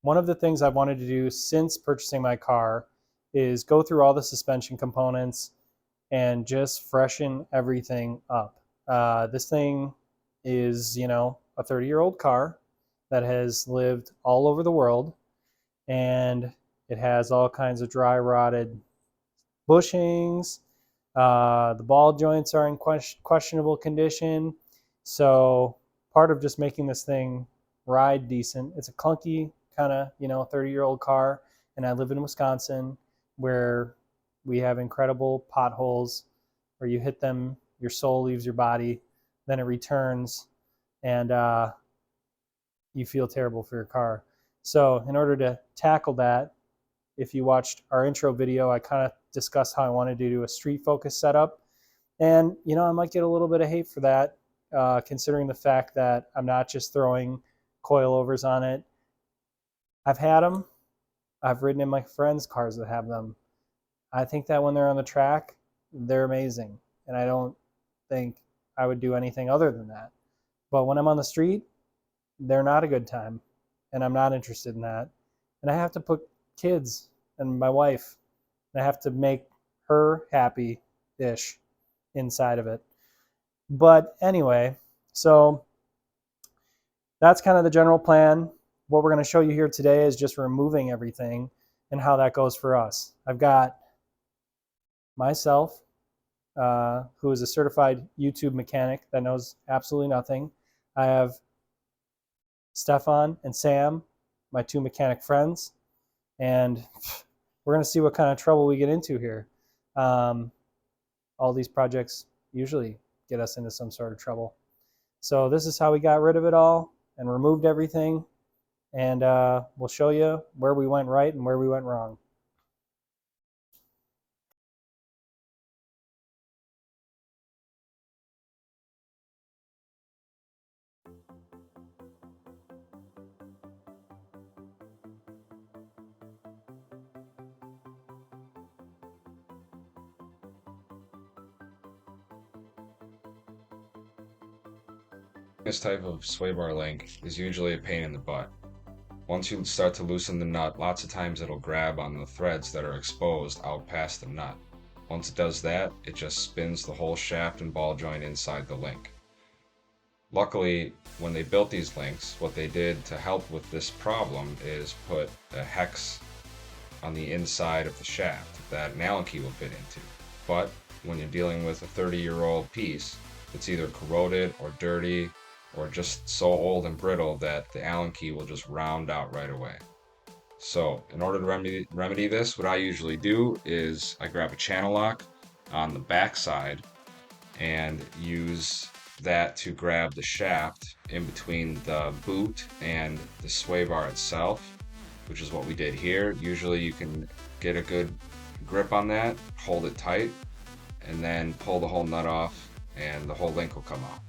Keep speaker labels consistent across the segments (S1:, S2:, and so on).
S1: one of the things I've wanted to do since purchasing my car is go through all the suspension components and just freshen everything up. This thing is, you know, a 30-year-old car that has lived all over the world, and it has all kinds of dry rotted bushings. The ball joints are in questionable condition. So part of just making this thing ride decent, it's a clunky kind of, you know, 30-year-old car, and I live in Wisconsin where we have incredible potholes where you hit them, your soul leaves your body, then it returns, and you feel terrible for your car. So in order to tackle that, if you watched our intro video, I kind of discussed how I wanted to do a street focus setup. And, you know, I might get a little bit of hate for that, considering the fact that I'm not just throwing coilovers on it. I've had them. I've ridden in my friends' cars that have them. I think that when they're on the track, they're amazing. And I don't think I would do anything other than that. But when I'm on the street, they're not a good time. And I'm not interested in that. And I have to put kids and my wife, and I have to make her happy-ish inside of it. But anyway, so that's kind of the general plan. What we're going to show you here today is just removing everything and how that goes for us. I've got myself, who is a certified YouTube mechanic that knows absolutely nothing. I have Stefan and Sam, my two mechanic friends, and we're going to see what kind of trouble we get into here. All these projects usually get us into some sort of trouble. So this is how we got rid of it all and removed everything, and we'll show you where we went right and where we went wrong.
S2: This type of sway bar link is usually a pain in the butt. Once you start to loosen the nut, lots of times it'll grab on the threads that are exposed out past the nut. Once it does that, it just spins the whole shaft and ball joint inside the link. Luckily, when they built these links, what they did to help with this problem is put a hex on the inside of the shaft that an Allen key will fit into. But when you're dealing with a 30-year-old piece, it's either corroded or dirty or just so old and brittle that the Allen key will just round out right away. So in order to remedy this, what I usually do is I grab a channel lock on the back side and use that to grab the shaft in between the boot and the sway bar itself, which is what we did here. Usually you can get a good grip on that, hold it tight, and then pull the whole nut off and the whole link will come out.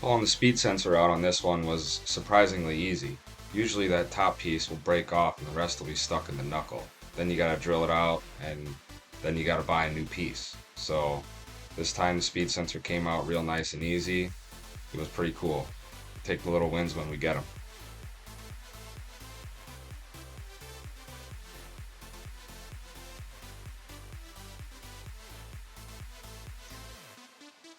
S2: Pulling the speed sensor out on this one was surprisingly easy. Usually that top piece will break off and the rest will be stuck in the knuckle. Then you gotta drill it out and then you gotta buy a new piece. So this time the speed sensor came out real nice and easy. It was pretty cool. Take the little wins when we get them.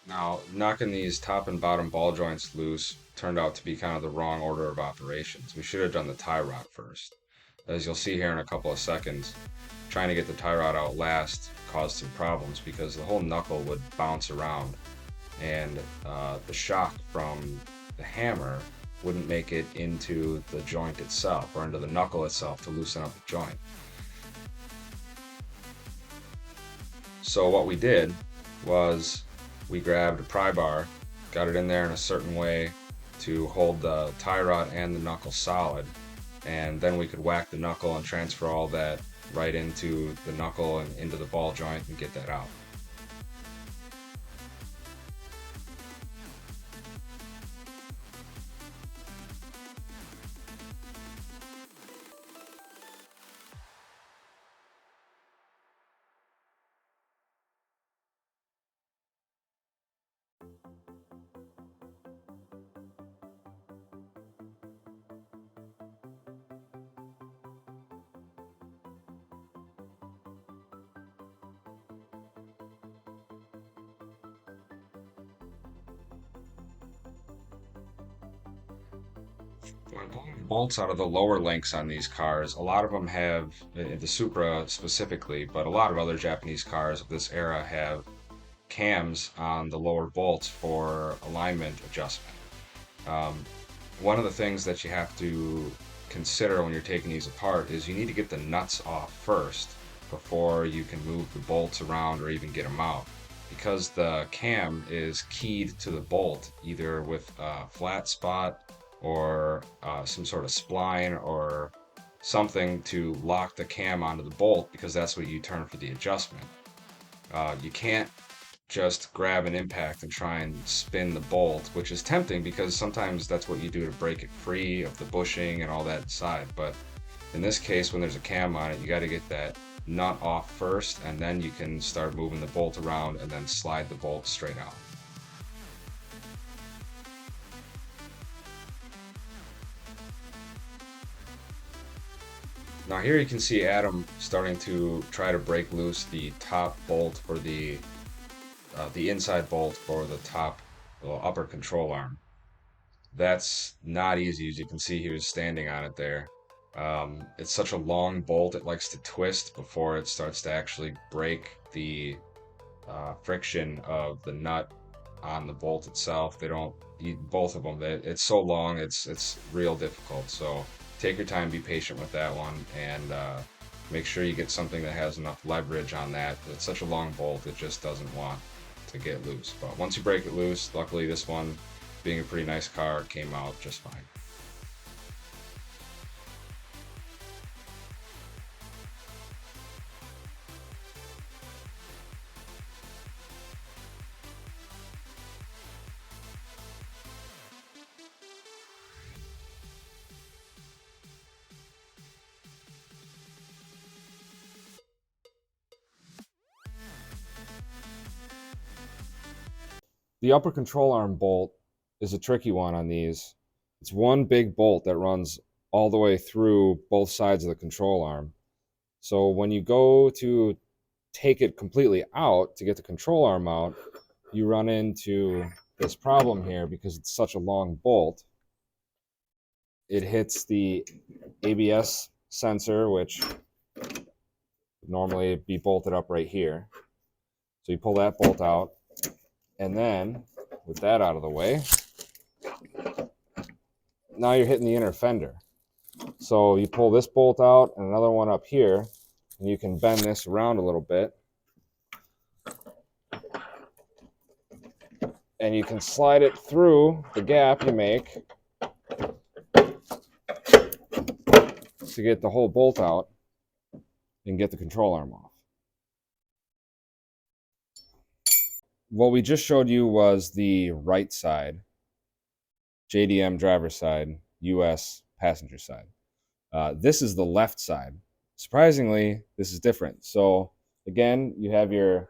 S2: Now, knocking these top and bottom ball joints loose turned out to be kind of the wrong order of operations. We should have done the tie rod first. As you'll see here in a couple of seconds, trying to get the tie rod out last caused some problems because the whole knuckle would bounce around and the shock from the hammer wouldn't make it into the joint itself or into the knuckle itself to loosen up the joint. So what we did was we grabbed a pry bar got it in there in a certain way to hold the tie rod and the knuckle solid, and then we could whack the knuckle and transfer all that right into the knuckle and into the ball joint and get that out. When pulling bolts out of the lower links on these cars, a lot of them have, the Supra specifically, but a lot of other Japanese cars of this era have cams on the lower bolts for alignment adjustment. Um, One of the things that you have to consider when you're taking these apart is you need to get the nuts off first before you can move the bolts around or even get them out. Because the cam is keyed to the bolt, either with a flat spot or some sort of spline or something to lock the cam onto the bolt, because that's what you turn for the adjustment. You can't just grab an impact and try and spin the bolt, which is tempting because sometimes that's what you do to break it free of the bushing and all that inside. But in this case, when there's a cam on it, you got to get that nut off first, and then you can start moving the bolt around and then slide the bolt straight out. Now here you can see Adam starting to try to break loose the top bolt for the inside bolt for the top, well, upper control arm. That's not easy. As you can see, he was standing on it there. It's such a long bolt, it likes to twist before it starts to actually break the friction of the nut on the bolt itself. They don't, both of them. It's so long, it's real difficult. So take your time, be patient with that one, and make sure you get something that has enough leverage on that. It's such a long bolt, it just doesn't want to get loose. But once you break it loose, luckily this one, being a pretty nice car, came out just fine. The upper control arm bolt is a tricky one on these. It's one big bolt that runs all the way through both sides of the control arm. So when you go to take it completely out to get the control arm out, you run into this problem here because it's such a long bolt. It hits the ABS sensor, which would normally be bolted up right here. So you pull that bolt out, and then with that out of the way, now you're hitting the inner fender. So you pull this bolt out and another one up here, and you can bend this around a little bit, and you can slide it through the gap you make to get the whole bolt out and get the control arm off. What we just showed you was the right side, JDM driver side, US passenger side. This is the left side. Surprisingly, this is different. So again, you have your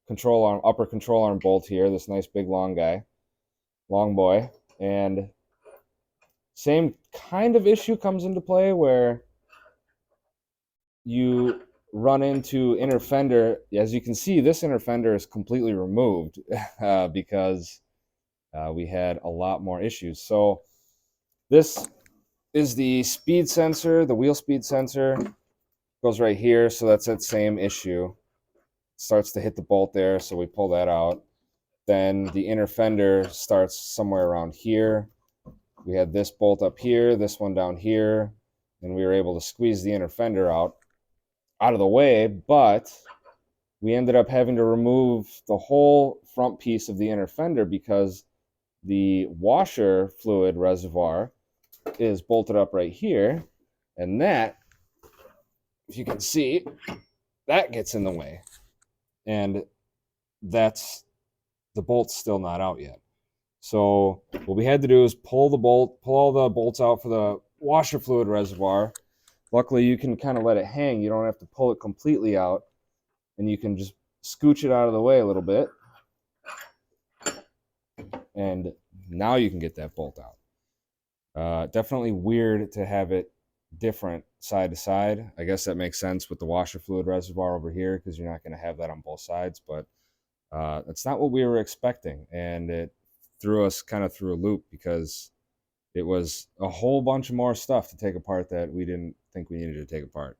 S2: control arm, upper control arm bolt here, this nice big long guy, long boy, and same kind of issue comes into play where you run into inner fender. As you can see, this inner fender is completely removed because we had a lot more issues. So this is the speed sensor, the wheel speed sensor goes right here. So that's that same issue. It starts to hit the bolt there. So we pull that out. Then the inner fender starts somewhere around here. We had this bolt up here, this one down here, and we were able to squeeze the inner fender out of the way, but we ended up having to remove the whole front piece of the inner fender because
S3: the washer fluid reservoir is bolted up right here, and that, if you can see, that gets in the way, and that's the bolt's still not out yet. So what we had to do is pull all the bolts out for the washer fluid reservoir. Luckily, you can kind of let it hang. You don't have to pull it completely out, and you can just scooch it out of the way a little bit, and now you can get that bolt out. Definitely weird to have it different side to side. I guess that makes sense with the washer fluid reservoir over here, because you're not going to have that on both sides, but that's not what we were expecting, and it threw us kind of through a loop, because it was a whole bunch of more stuff to take apart that we didn't think we needed to take apart.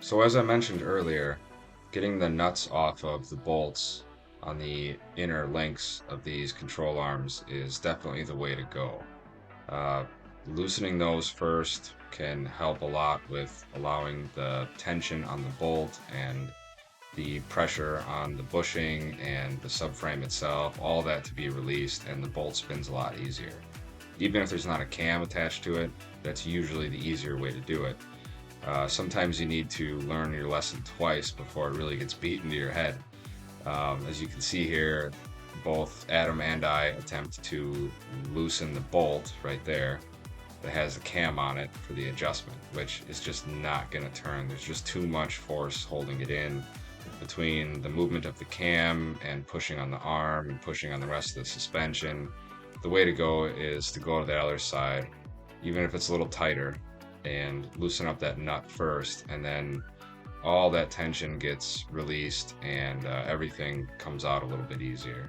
S2: So as I mentioned earlier, getting the nuts off of the bolts on the inner links of these control arms is definitely the way to go. Loosening those first can help a lot with allowing the tension on the bolt and the pressure on the bushing and the subframe itself, all that to be released, and the bolt spins a lot easier. Even if there's not a cam attached to it, that's usually the easier way to do it. Sometimes you need to learn your lesson twice before it really gets beat into your head. As you can see here, both Adam and I attempt to loosen the bolt right there that has a cam on it for the adjustment, which is just not going to turn. There's just too much force holding it in between the movement of the cam and pushing on the arm and pushing on the rest of the suspension. The way to go is to go to the other side, even if it's a little tighter, and loosen up that nut first, and then all that tension gets released and everything comes out a little bit easier.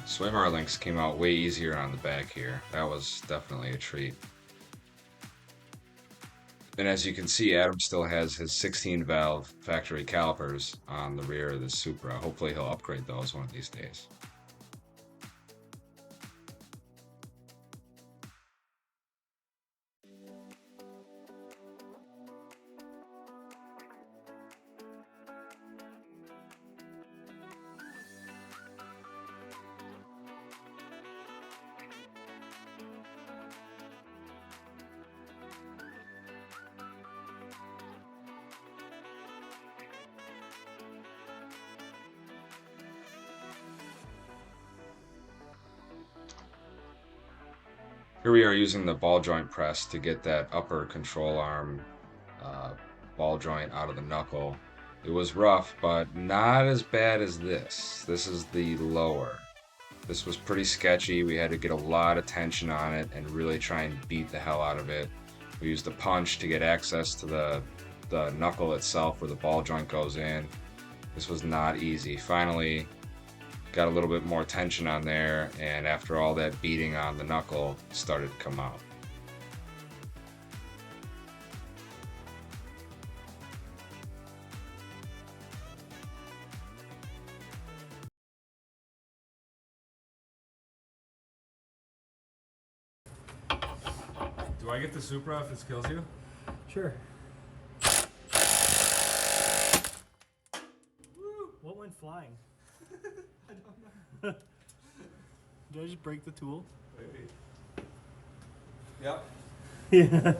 S2: Sway bar links came out way easier on the back here. That was definitely a treat. And as you can see, Adam still has his 16 valve factory calipers on the rear of the Supra. Hopefully he'll upgrade those one of these days. Here we are using the ball joint press to get that upper control arm ball joint out of the knuckle. It was rough, but not as bad as this. This is the lower. This was pretty sketchy. We had to get a lot of tension on it and really try and beat the hell out of it. We used a punch to get access to the knuckle itself where the ball joint goes in. This was not easy. Finally, got a little bit more tension on there, and after all that beating on the knuckle, it started to come out.
S3: Do I get the Supra if this kills you?
S1: Sure. Woo! What went flying?
S3: I don't know.
S1: Did I just break the tool?
S3: Maybe. Yep.
S1: Yeah.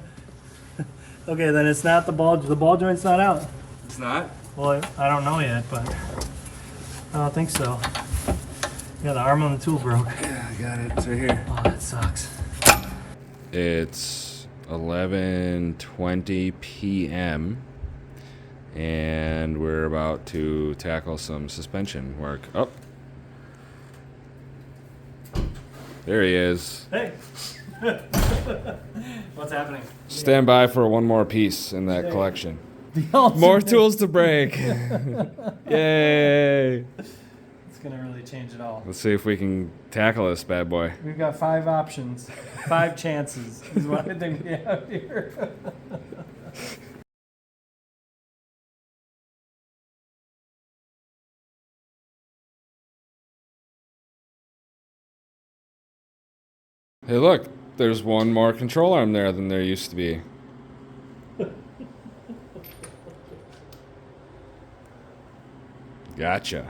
S1: Okay, then it's not the ball. The ball joint's not out.
S3: It's not?
S1: Well, I don't know yet, but I don't think so. Yeah, the arm on the tool broke.
S3: Yeah, I got it. It's right here.
S1: Oh, that sucks.
S3: It's 11:20 p.m. and we're about to tackle some suspension work. Oh, there he is.
S1: Hey. What's happening?
S3: Stand by for one more piece in that collection.
S1: The ultimate-
S3: More tools to break. Yay!
S1: It's gonna really change it all.
S3: Let's see if we can tackle this bad boy.
S1: We've got 5 options, 5 chances is what I think we have here.
S3: Hey, look, there's one more control arm there than there used to be. Gotcha.